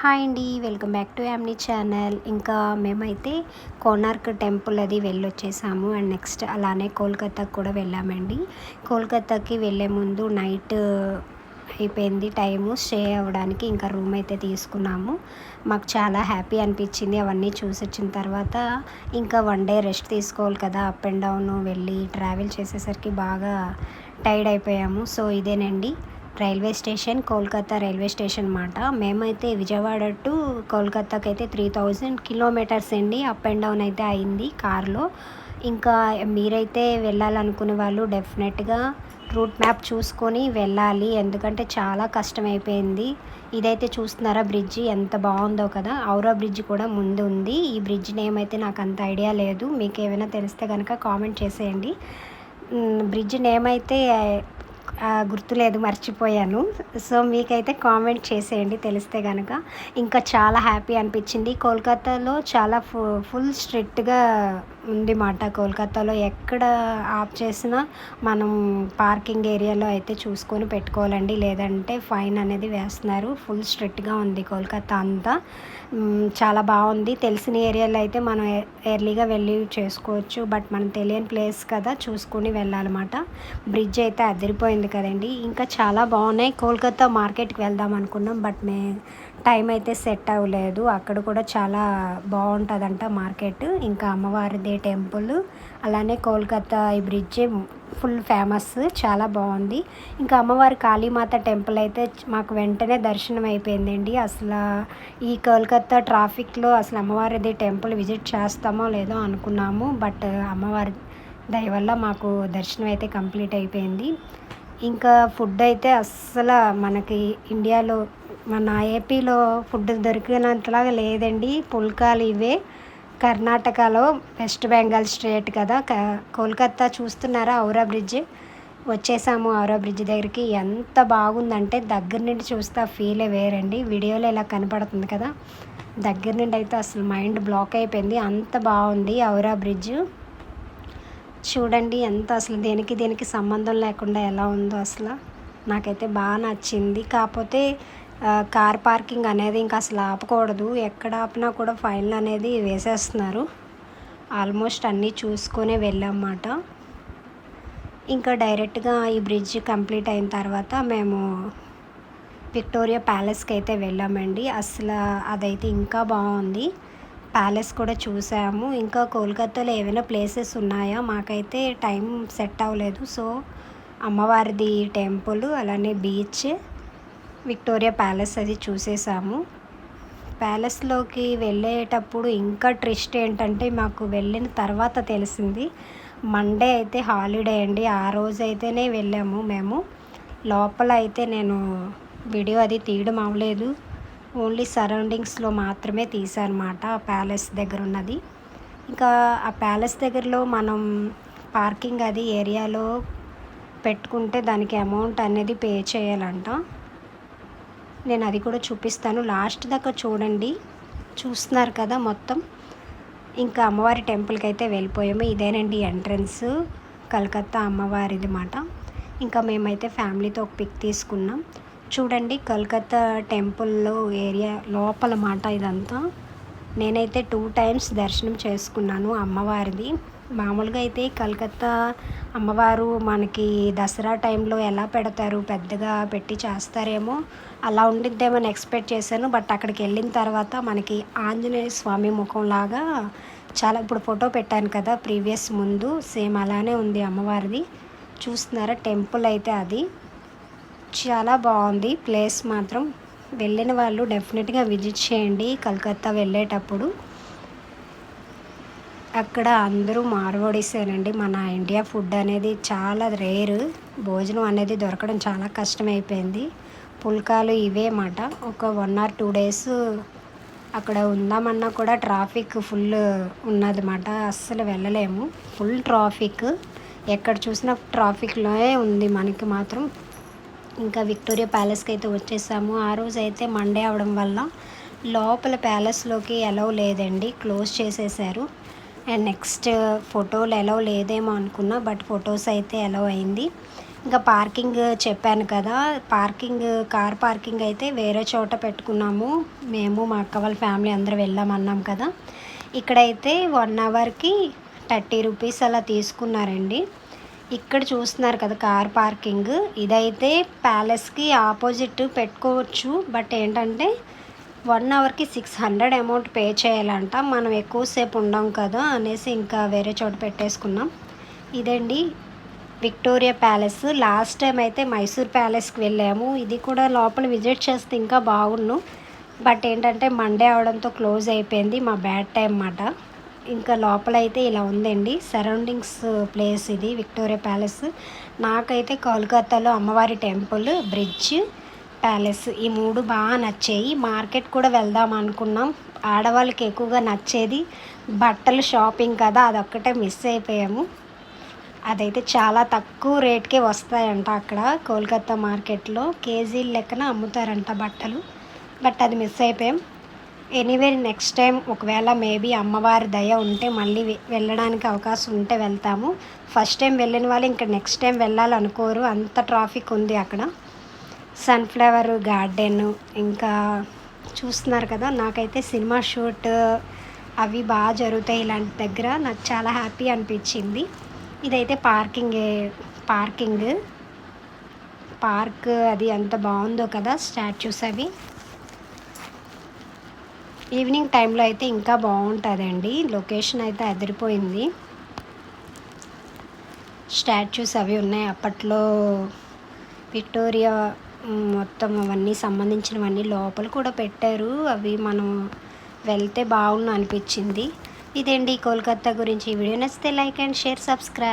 Hi అండి, welcome back to Yamini channel. ఇంకా మేమైతే కోనార్క్ టెంపుల్ అది వెళ్ళొచ్చేసాము. అండ్ నెక్స్ట్ అలానే కోల్కతాకి కూడా వెళ్ళామండి. కోల్కతాకి వెళ్ళే ముందు నైట్ అయిపోయింది టైము స్టే అవ్వడానికి. ఇంకా రూమ్ అయితే తీసుకున్నాము. మాకు చాలా హ్యాపీ అనిపించింది అవన్నీ చూసి వచ్చిన తర్వాత. ఇంకా వన్ డే రెస్ట్ తీసుకోవాలి కదా, అప్ అండ్ డౌన్ వెళ్ళి ట్రావెల్ చేసేసరికి బాగా టైర్డ్ అయిపోయాము. సో ఇదేనండి railway station, Kolkata railway station అన్నమాట. మేమైతే విజయవాడ టు కోల్కతాకి అయితే 3000 కిలోమీటర్స్ అండి అప్ అండ్ డౌన్ అయితే అయింది కార్లో. ఇంకా మీరైతే వెళ్ళాలనుకునే వాళ్ళు డెఫినెట్గా రూట్ మ్యాప్ చూసుకొని వెళ్ళాలి, ఎందుకంటే చాలా కష్టమైపోయింది. ఇదైతే చూస్తున్నారా బ్రిడ్జి ఎంత బాగుందో కదా. ఔరా బ్రిడ్జ్ కూడా ముందు ఉంది. ఈ బ్రిడ్జ్ నేమ్ అయితే నాకు అంత ఐడియా లేదు, మీకు ఏమైనా తెలిస్తే కనుక కామెంట్ చేసేయండి. బ్రిడ్జ్ నేమ్ అయితే గుర్తులేదు, మర్చిపోయాను. సో మీకైతే కామెంట్ చేసేయండి తెలిస్తే కనుక. ఇంకా చాలా హ్యాపీ అనిపించింది. కోల్కతాలో చాలా ఫుల్ స్ట్రిక్ట్గా ఉంది మాట. కోల్కతాలో ఎక్కడ ఆఫ్ చేసినా మనం పార్కింగ్ ఏరియాలో అయితే చూసుకొని పెట్టుకోవాలండి, లేదంటే ఫైన్ అనేది వేస్తున్నారు. ఫుల్ స్ట్రిక్ట్గా ఉంది కోల్కతా అంతా. చాలా బాగుంది. తెలిసిన ఏరియాలో అయితే మనం ఎర్లీగా వెళ్ళి చేసుకోవచ్చు, బట్ మనం తెలియని ప్లేస్ కదా, చూసుకొని వెళ్ళాలన్నమాట. బ్రిడ్జ్ అయితే అదిరిపోయింది కదండి. ఇంకా చాలా బాగున్నాయి. కోల్కతా మార్కెట్కి వెళ్దాం అనుకున్నాం, బట్ టైం అయితే సెట్ అవ్వలేదు. అక్కడ కూడా చాలా బాగుంటుందంట మార్కెట్. ఇంకా అమ్మవారిది టెంపుల్, అలానే కోల్కతా ఈ బ్రిడ్జ్ ఫుల్ ఫేమస్, చాలా బాగుంది. ఇంకా అమ్మవారి కాళీమాత టెంపుల్ అయితే మాకు వెంటనే దర్శనం అయిపోయిందండి. అసలు ఈ కోల్కతా ట్రాఫిక్లో అసలు అమ్మవారిది టెంపుల్ విజిట్ చేస్తామో లేదో అనుకున్నాము, బట్ అమ్మవారి దయ వల్ల మాకు దర్శనం అయితే కంప్లీట్ అయిపోయింది. ఇంకా ఫుడ్ అయితే అస్సలు మనకి ఇండియాలో మన ఏపీలో ఫుడ్ దొరికినంతలాగా లేదండి. పుల్కాలు ఇవే. కర్ణాటకలో వెస్ట్ బెంగాల్ స్టేట్ కదా కోల్కతా. చూస్తున్నారా ఔరా బ్రిడ్జ్, వచ్చేసాము ఔరా బ్రిడ్జ్ దగ్గరికి. ఎంత బాగుందంటే దగ్గర నుండి చూస్తే ఫీలే వేరండి. వీడియోలో ఇలా కనపడుతుంది కదా, దగ్గర నుండి అయితే అసలు మైండ్ బ్లాక్ అయిపోయింది, అంత బాగుంది ఔరా బ్రిడ్జ్. చూడండి ఎంత అసలు దేనికి సంబంధం లేకుండా ఎలా ఉందో అసలు. నాకైతే బాగా నచ్చింది. కాకపోతే కార్ పార్కింగ్ అనేది ఇంకా అసలు ఆపకూడదు, ఎక్కడ ఆపినా కూడా ఫైన్ అనేది వేసేస్తున్నారు. ఆల్మోస్ట్ అన్నీ చూసుకొనే వెళ్ళామన్నమాట. ఇంకా డైరెక్ట్గా ఈ బ్రిడ్జ్ కంప్లీట్ అయిన తర్వాత మేము విక్టోరియా ప్యాలెస్కి అయితే వెళ్ళామండి. అసలు అదైతే ఇంకా బాగుంది. ప్యాలెస్ కూడా చూసాము. ఇంకా కోల్కతాలో ఏమైనా ప్లేసెస్ ఉన్నాయా, మాకైతే టైం సెట్ అవ్వలేదు. సో అమ్మవారిది టెంపుల్, అలానే బీచ్, విక్టోరియా ప్యాలెస్ అది చూసేసాము. ప్యాలెస్లోకి వెళ్ళేటప్పుడు ఇంకా ట్విస్ట్ ఏంటంటే మాకు వెళ్ళిన తర్వాత తెలిసింది, మండే అయితే హాలిడే అండి. ఆ రోజు అయితేనే వెళ్ళాము మేము. లోపల అయితే నేను వీడియో అది తీయడం అవ్వలేదు, ఓన్లీ సరౌండింగ్స్లో మాత్రమే తీసానమాట ఆ ప్యాలెస్ దగ్గర ఉన్నది. ఇంకా ఆ ప్యాలెస్ దగ్గరలో మనం పార్కింగ్ అది ఏరియాలో పెట్టుకుంటే దానికి అమౌంట్ అనేది పే చేయాలంట. నేను అది కూడా చూపిస్తాను, లాస్ట్ దాకా చూడండి. చూస్తున్నారు కదా మొత్తం. ఇంకా అమ్మవారి టెంపుల్కి అయితే వెళ్ళిపోయాము. ఇదేనండి ఎంట్రన్స్, కలకత్తా అమ్మవారిది మాట. ఇంకా మేమైతే ఫ్యామిలీతో ఒక పిక్ తీసుకున్నాం. చూడండి కలకత్తా టెంపుల్లో ఏరియా లోపల మాట ఇదంతా. నేనైతే 2 times దర్శనం చేసుకున్నాను అమ్మవారిది. మామూలుగా అయితే కలకత్తా అమ్మవారు మనకి దసరా టైంలో ఎలా పెడతారు, పెద్దగా పెట్టి చేస్తారేమో, అలా ఉండిద్దేమని ఎక్స్పెక్ట్ చేశాను. బట్ అక్కడికి వెళ్ళిన తర్వాత మనకి ఆంజనేయ స్వామి ముఖంలాగా చాలా, ఇప్పుడు ఫోటో పెట్టాను కదా ప్రీవియస్ ముందు, సేమ్ అలానే ఉంది అమ్మవారిది. చూస్తున్నారా టెంపుల్ అయితే అది చాలా బాగుంది. ప్లేస్ మాత్రం వెళ్ళిన వాళ్ళు డెఫినెట్గా విజిట్ చేయండి కలకత్తా వెళ్ళేటప్పుడు. అక్కడ అందరూ మార్వాడీసేనండి. మన ఇండియా ఫుడ్ అనేది చాలా రేర్, భోజనం అనేది దొరకడం చాలా కష్టమైపోయింది. పుల్కాలు ఇవే మాట. ఒక 1 or 2 days అక్కడ ఉందామన్నా కూడా ట్రాఫిక్ ఫుల్ ఉన్నదన్నమాట, అస్సలు వెళ్ళలేము. ఫుల్ ట్రాఫిక్, ఎక్కడ చూసినా ట్రాఫిక్లోనే ఉంది మనకి మాత్రం. ఇంకా విక్టోరియా ప్యాలెస్కి అయితే వచ్చేసాము. ఆ రోజు అయితే మండే అవడం వల్ల లోపల ప్యాలెస్లోకి ఎలవ్ లేదండి, క్లోజ్ చేసేసారు. అండ్ నెక్స్ట్ ఫోటోలు ఎలవ్ లేదేమో అనుకున్నా, బట్ ఫొటోస్ అయితే ఎలవ్ అయింది. ఇంకా పార్కింగ్ చెప్పాను కదా, కార్ పార్కింగ్ అయితే వేరే చోట పెట్టుకున్నాము. మేము మా అక్క వాళ్ళ ఫ్యామిలీ అందరూ వెళ్ళామన్నాం కదా. ఇక్కడైతే 1 అవర్కి 30 రూపీస్ అలా తీసుకున్నారండి. ఇక్కడ చూస్తున్నారు కదా కార్ పార్కింగ్, ఇదైతే ప్యాలెస్కి ఆపోజిట్ పెట్టుకోవచ్చు. బట్ ఏంటంటే 1 అవర్కి 600 అమౌంట్ పే చేయాలంట. మనం ఎక్కువసేపు ఉండం కదా అనేసి ఇంకా వేరే చోట పెట్టేసుకున్నాం. ఇదండి విక్టోరియా ప్యాలెస్. లాస్ట్ టైం అయితే మైసూర్ ప్యాలెస్కి వెళ్ళాము. ఇది కూడా లోపల విజిట్ చేస్తే ఇంకా బాగుండు. బట్ ఏంటంటే మండే అవడంతో క్లోజ్ అయిపోయింది. మా బ్యాడ్ టైం అన్నమాట. ఇంకా లోపల అయితే ఇలా ఉందండి సరౌండింగ్స్ ప్లేస్. ఇది విక్టోరియా ప్యాలెస్. నాకైతే కోల్కతాలో అమ్మవారి టెంపుల్, బ్రిడ్జ్, ప్యాలెస్ ఈ 3 బాగా నచ్చాయి. మార్కెట్ కూడా వెళ్దాం అనుకున్నాం. ఆడవాళ్ళకి ఎక్కువగా నచ్చేది బట్టలు షాపింగ్ కదా, అదొక్కటే మిస్ అయిపోయాము. అదైతే చాలా తక్కువ రేట్కే వస్తాయంట అక్కడ కోల్కతా మార్కెట్లో. కేజీల లెక్కన అమ్ముతారంట బట్టలు. బట్ అది మిస్ అయిపోయాం. ఎనీవే నెక్స్ట్ టైం ఒకవేళ మేబీ అమ్మవారి దయ ఉంటే మళ్ళీ వెళ్ళడానికి అవకాశం ఉంటే వెళ్తాము. ఫస్ట్ టైం వెళ్ళిన వాళ్ళు ఇంకా నెక్స్ట్ టైం వెళ్ళాలనుకోరు, అంత ట్రాఫిక్ ఉంది అక్కడ. సన్ఫ్లవర్ గార్డెన్ ఇంకా చూస్తున్నారు కదా. నాకైతే సినిమా షూట్ అవి బాగా జరుగుతాయి ఇలాంటి దగ్గర. నాకు చాలా హ్యాపీ అనిపించింది. ఇదైతే పార్క్ అది ఎంత బాగుందో కదా, స్టాచ్యూస్ అవి. ఈవినింగ్ టైంలో అయితే ఇంకా బాగుంటుందండి. లొకేషన్ అయితే అదిరిపోయింది. స్టాచ్యూస్ అవి ఉన్నాయి. అప్పట్లో విక్టోరియా మొత్తం అవన్నీ సంబంధించినవన్నీ లోపల కూడా పెట్టారు. అవి మనం వెళ్తే బాగుండు అనిపించింది. ఇదండి కోల్కతా గురించి. ఈ వీడియో నచ్చితే లైక్ అండ్ షేర్, సబ్స్క్రైబ్.